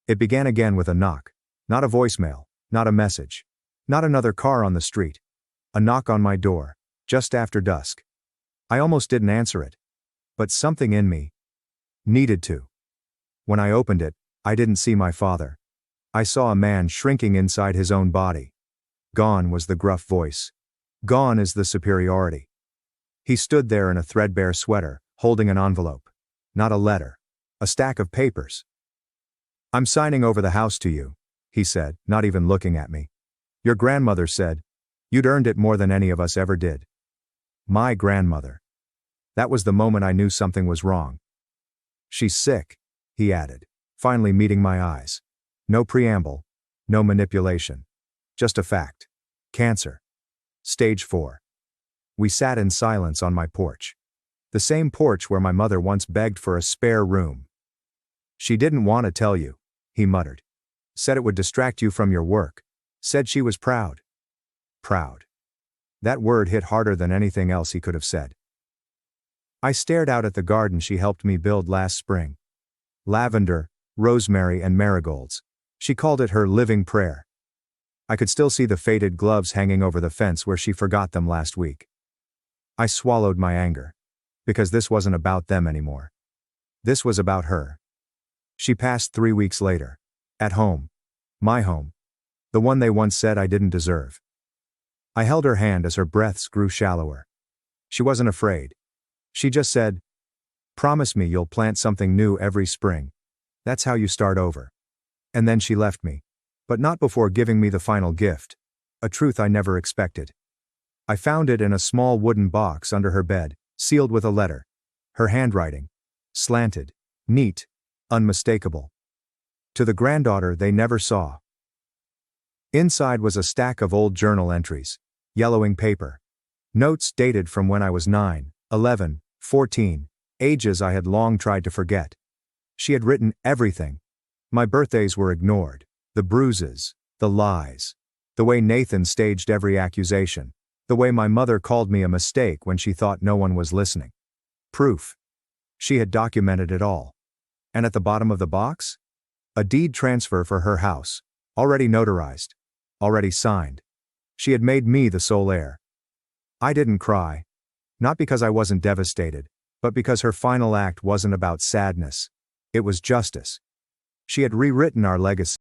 It began again with a knock. Not a voicemail, not a message. Not another car on the street. A knock on my door, just after dusk. I almost didn't answer it. But something in me needed to. When I opened it, I didn't see my father. I saw a man shrinking inside his own body. Gone was the gruff voice. Gone is the superiority. He stood there in a threadbare sweater, holding an envelope. Not a letter. A stack of papers. "I'm signing over the house to you," he said, not even looking at me. "Your grandmother said you'd earned it more than any of us ever did." My grandmother. That was the moment I knew something was wrong. "She's sick," he added, finally meeting my eyes. No preamble. No manipulation. Just a fact. Cancer. Stage 4. We sat in silence on my porch. The same porch where my mother once begged for a spare room. "She didn't want to tell you," he muttered. "Said it would distract you from your work. Said she was proud." Proud. That word hit harder than anything else he could have said. I stared out at the garden she helped me build last spring. Lavender, rosemary and marigolds. She called it her living prayer. I could still see the faded gloves hanging over the fence where she forgot them last week. I swallowed my anger. Because this wasn't about them anymore. This was about her. She passed 3 weeks later. At home. My home. The one they once said I didn't deserve. I held her hand as her breaths grew shallower. She wasn't afraid. She just said, "Promise me you'll plant something new every spring. That's how you start over." And then she left me. But not before giving me the final gift. A truth I never expected. I found it in a small wooden box under her bed, sealed with a letter. Her handwriting. Slanted. Neat. Unmistakable. To the granddaughter they never saw. Inside was a stack of old journal entries. Yellowing paper. Notes dated from when I was 9, 11, 14, ages I had long tried to forget. She had written everything. My birthdays were ignored. The bruises. The lies. The way Nathan staged every accusation. The way my mother called me a mistake when she thought no one was listening. Proof. She had documented it all. And at the bottom of the box? A deed transfer for her house. Already notarized. Already signed. She had made me the sole heir. I didn't cry. Not because I wasn't devastated, but because her final act wasn't about sadness. It was justice. She had rewritten our legacy.